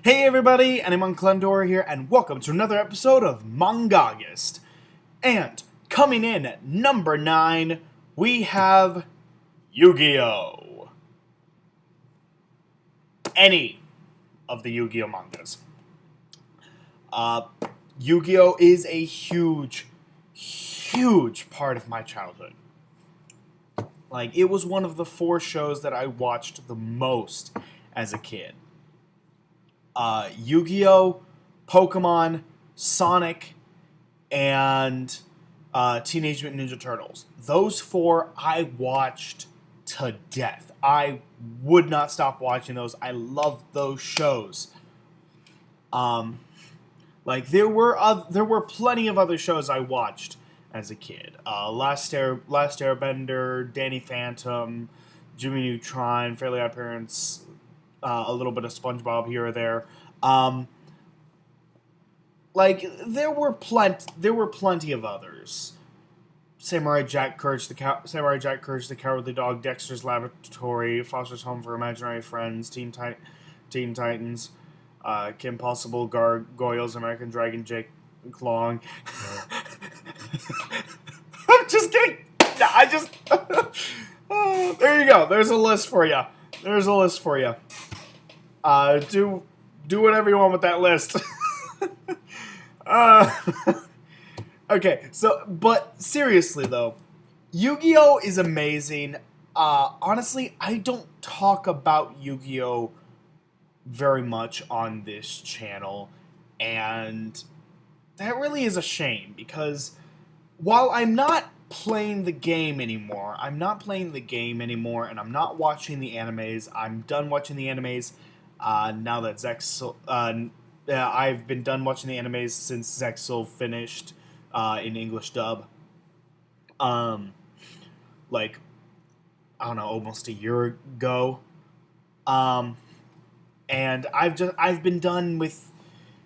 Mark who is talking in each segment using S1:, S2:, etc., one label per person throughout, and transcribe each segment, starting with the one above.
S1: Hey everybody, I'm Clendor here, and welcome to another episode of Mang-August. And coming in at number 9, we have Yu-Gi-Oh! Any of the Yu-Gi-Oh! Mangas. Uh, Yu-Gi-Oh! Is a huge part of my childhood. Like, it was one of the 4 shows that I watched the most as a kid. Yu-Gi-Oh!, Pokemon, Sonic, and Teenage Mutant Ninja Turtles. Those 4 I watched to death. I would not stop watching those. I loved those shows. Like there were plenty of other shows I watched as a kid. Last Airbender, Danny Phantom, Jimmy Neutron, Fairly Odd Parents, a little bit of SpongeBob here or there. Like there were plenty of others. Samurai Jack, Courage the Cowardly Dog, Dexter's Laboratory, Foster's Home for Imaginary Friends, Teen Titans, Kim Possible, Gargoyles, American Dragon, Jake Long. I'm just kidding. There you go. There's a list for you. Do whatever you want with that list. Uh, okay, but seriously though, Yu-Gi-Oh! Is amazing. Honestly, I don't talk about Yu-Gi-Oh! Very much on this channel, and that really is a shame because while I'm not playing the game anymore, and I'm not watching the animes. I'm done watching the animes now that I've been done watching the animes since Zexal finished in English dub. Like I don't know, almost a year ago. And I've been done with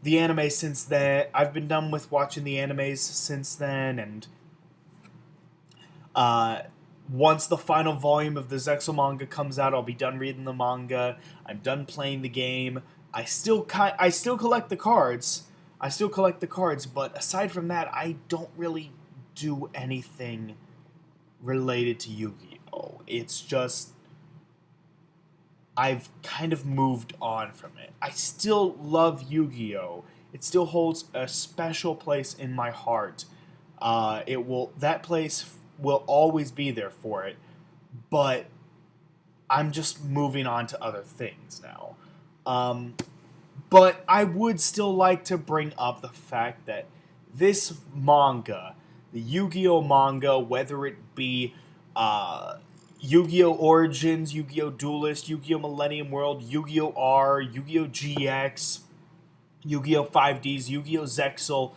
S1: the anime since then. I've been done with watching the animes since then, and once the final volume of the Zexal manga comes out, I'll be done reading the manga. I'm done playing the game. I still collect the cards. But aside from that, I don't really do anything related to Yu-Gi-Oh! It's just I've kind of moved on from it. I still love Yu-Gi-Oh! It still holds a special place in my heart. That place will always be there for it, but I'm just moving on to other things now. But I would still like to bring up the fact that this manga, the Yu-Gi-Oh! Manga, whether it be Yu-Gi-Oh! Origins, Yu-Gi-Oh! Duelist, Yu-Gi-Oh! Millennium World, Yu-Gi-Oh! R, Yu-Gi-Oh! GX, Yu-Gi-Oh! 5Ds, Yu-Gi-Oh! Zexal,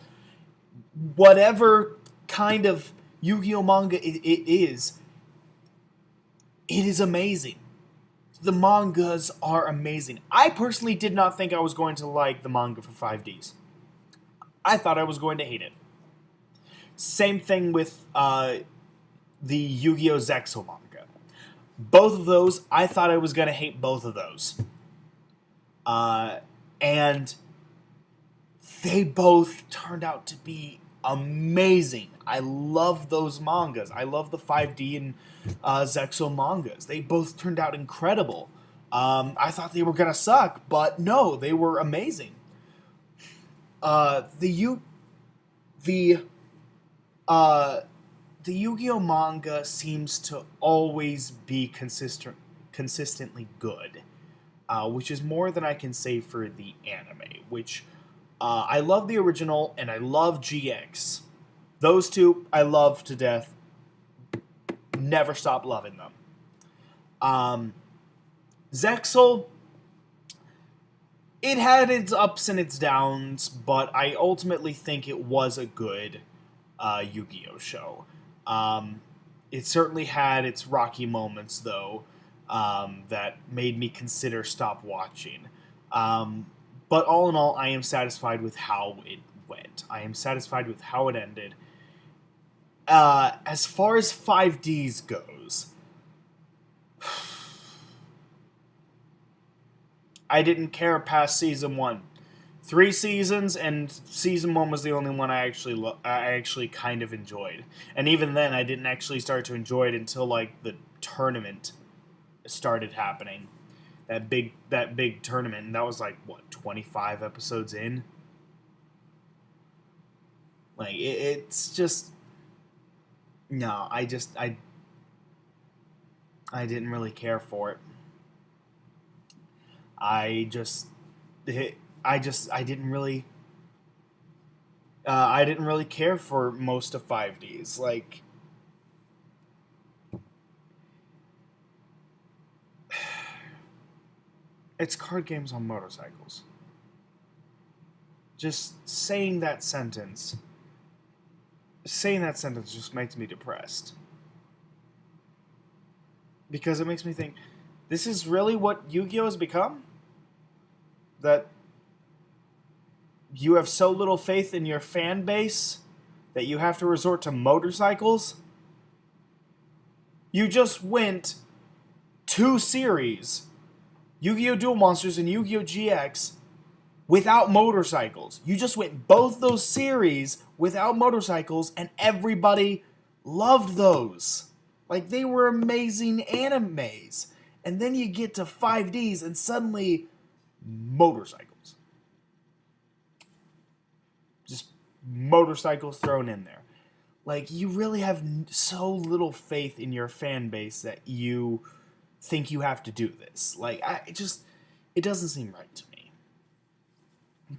S1: whatever kind of Yu-Gi-Oh! Manga it is amazing. The mangas are amazing. I personally did not think I was going to like the manga for 5Ds. I thought I was going to hate it. Same thing with the Yu-Gi-Oh! Zexal manga. Both of those, I thought I was going to hate both of those. And they both turned out to be amazing. I love those mangas. I love the 5D and Zexal mangas. They both turned out incredible. I thought they were gonna suck, but no, they were amazing. The Yu-Gi-Oh manga seems to always be consistently good, which is more than I can say for the anime. Which I love the original and I love GX. Those two I love to death. Never stop loving them. Zexal, it had its ups and its downs, but I ultimately think it was a good Yu-Gi-Oh! Show. It certainly had its rocky moments, though, that made me consider stop watching. But all in all, I am satisfied with how it went. I am satisfied with how it ended. As far as 5Ds goes, I didn't care past season 1. 3 seasons, and season 1 was the only one I actually kind of enjoyed. And even then, I didn't actually start to enjoy it until like the tournament started happening. That big tournament, and that was like what, 25 episodes in. Like it's just no. I didn't really care for it. I just I didn't really I didn't really care for most of 5Ds. Like it's card games on motorcycles. Just saying that sentence just makes me depressed because it makes me think this is really what Yu-Gi-Oh has become? That you have so little faith in your fan base that you have to resort to motorcycles? You just went 2 series, Yu-Gi-Oh! Duel Monsters and Yu-Gi-Oh! GX, without motorcycles. You just went both those series without motorcycles, and everybody loved those. Like, they were amazing animes. And then you get to 5Ds, and suddenly, motorcycles. Just motorcycles thrown in there. Like, you really have so little faith in your fan base that you think you have to do this. Like, it doesn't seem right to me.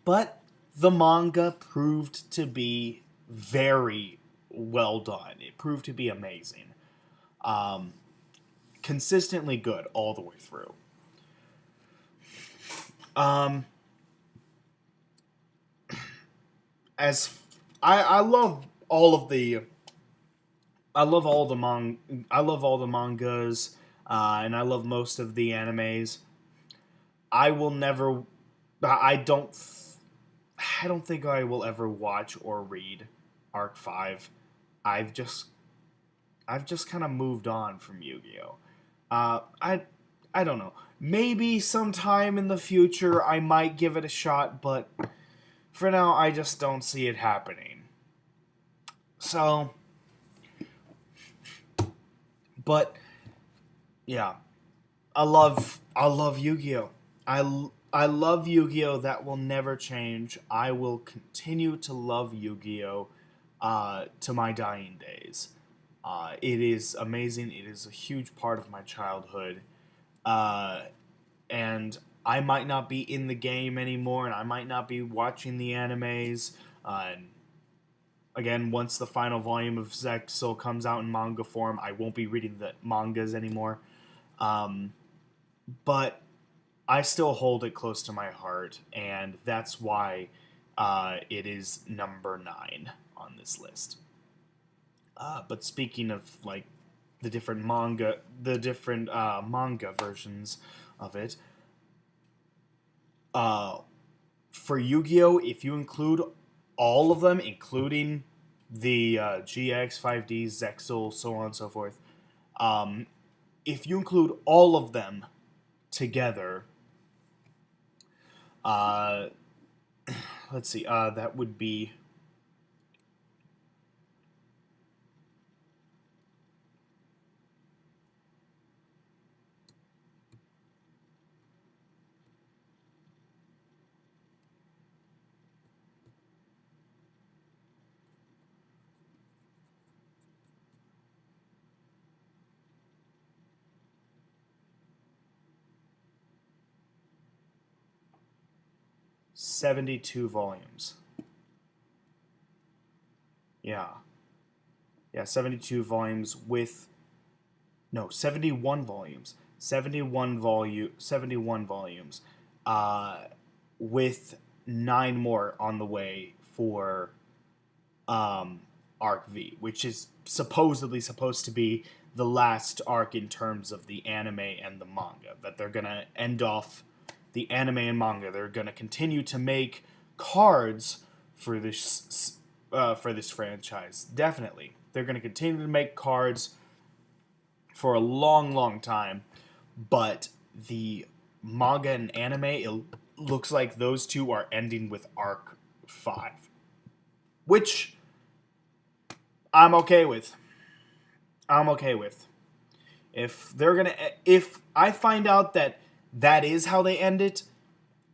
S1: But the manga proved to be very well done. It proved to be amazing. Um, Consistently good all the way through. Um, as I love all of the I love all the mangas, and I love most of the animes. I will never. I don't. I don't think I will ever watch or read Arc 5. I've just I've just kind of moved on from Yu-Gi-Oh. Uh, I I don't know. Maybe sometime in the future I might give it a shot, but for now I just don't see it happening. So, but yeah, I love Yu-Gi-Oh. I love Yu-Gi-Oh. That will never change. I will continue to love Yu-Gi-Oh. To my dying days. It is amazing. It is a huge part of my childhood. Uh, and I might not be in the game anymore, and I might not be watching the animes. And again, once the final volume of Zexal comes out in manga form, I won't be reading the mangas anymore. Um, but I still hold it close to my heart, and that's why it is number 9 on this list. But speaking of like the different manga versions of it, uh, for Yu-Gi-Oh, if you include all of them, including the GX, 5D, Zexal, so on and so forth, um, if you include all of them together, uh, let's see, that would be 72 volumes. Yeah. Yeah, 72 volumes with no, 71 volumes. 71 volumes. Uh with 9 more on the way for um Arc V, which is supposedly supposed to be the last arc in terms of the anime and the manga. That they're going to end off the anime and manga. They're going to continue to make cards for this franchise. Definitely, they're going to continue to make cards for a long, long time. But the manga and anime, it looks like those two are ending with Arc 5. Which I'm okay with. I'm okay with. If I find out that that is how they end it,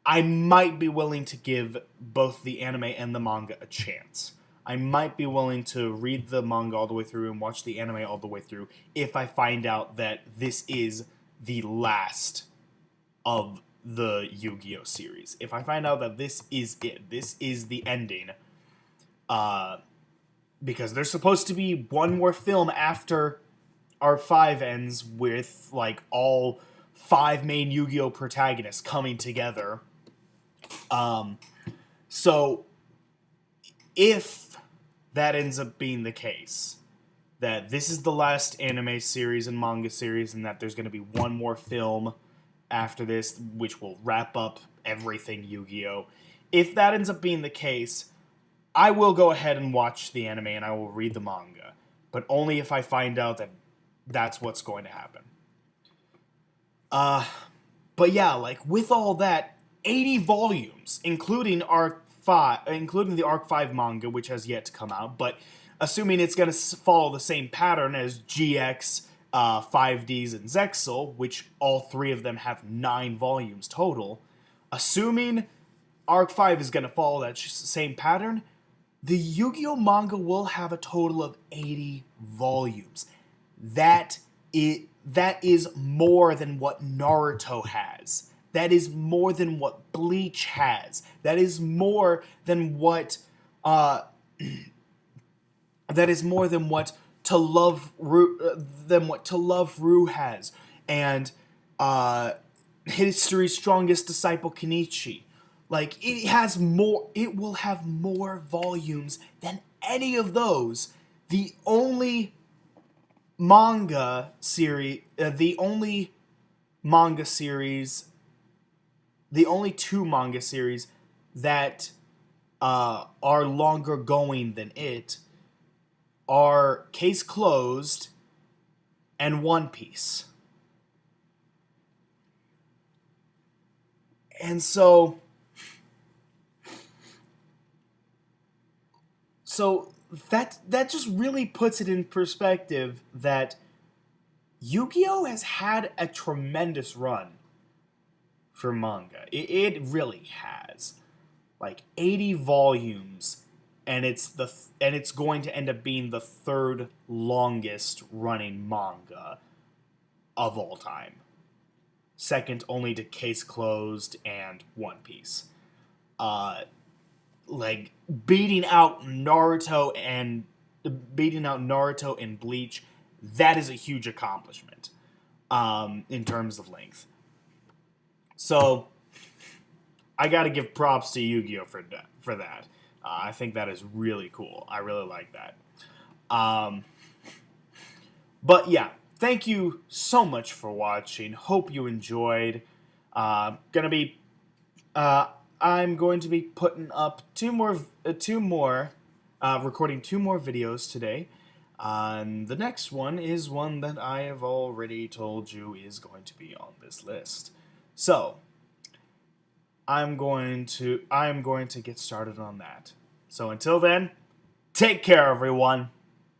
S1: I might be willing to give both the anime and the manga a chance. I might be willing to read the manga all the way through and watch the anime all the way through if I find out that this is the last of the Yu-Gi-Oh series. If I find out that this is it, this is the ending, because there's supposed to be one more film after Arc 5 ends with like all 5 main Yu-Gi-Oh protagonists coming together. So if that ends up being the case, that this is the last anime series and manga series, and that there's going to be one more film after this, which will wrap up everything Yu-Gi-Oh. If that ends up being the case, I will go ahead and watch the anime and I will read the manga, but only if I find out that that's what's going to happen. But yeah, like with all that, 80 volumes, including the Arc 5 manga, which has yet to come out, but assuming it's going to follow the same pattern as GX, 5Ds, and Zexal, which all 3 of them have 9 volumes total, assuming Arc 5 is going to follow that same pattern, the Yu-Gi-Oh manga will have a total of 80 volumes. That is more than what Naruto has. That is more than what Bleach has. That is more than what To Love Ru has, and History's Strongest Disciple Kenichi. Like it will have more volumes than any of those. The only manga series, the only two manga series that are longer going than it are Case Closed and One Piece. And so that just really puts it in perspective that Yu-Gi-Oh has had a tremendous run for manga. It really has. Like 80 volumes, and it's going to end up being the 3rd longest running manga of all time. Second only to Case Closed and One Piece. Like beating out Naruto and Bleach, that is a huge accomplishment in terms of length. So I got to give props to Yu-Gi-Oh for that. I think that is really cool. I really like that. But yeah, thank you so much for watching. Hope you enjoyed. I'm going to be putting up recording 2 more videos today. The next one is one that I have already told you is going to be on this list. So I'm going to get started on that. So until then, take care, everyone.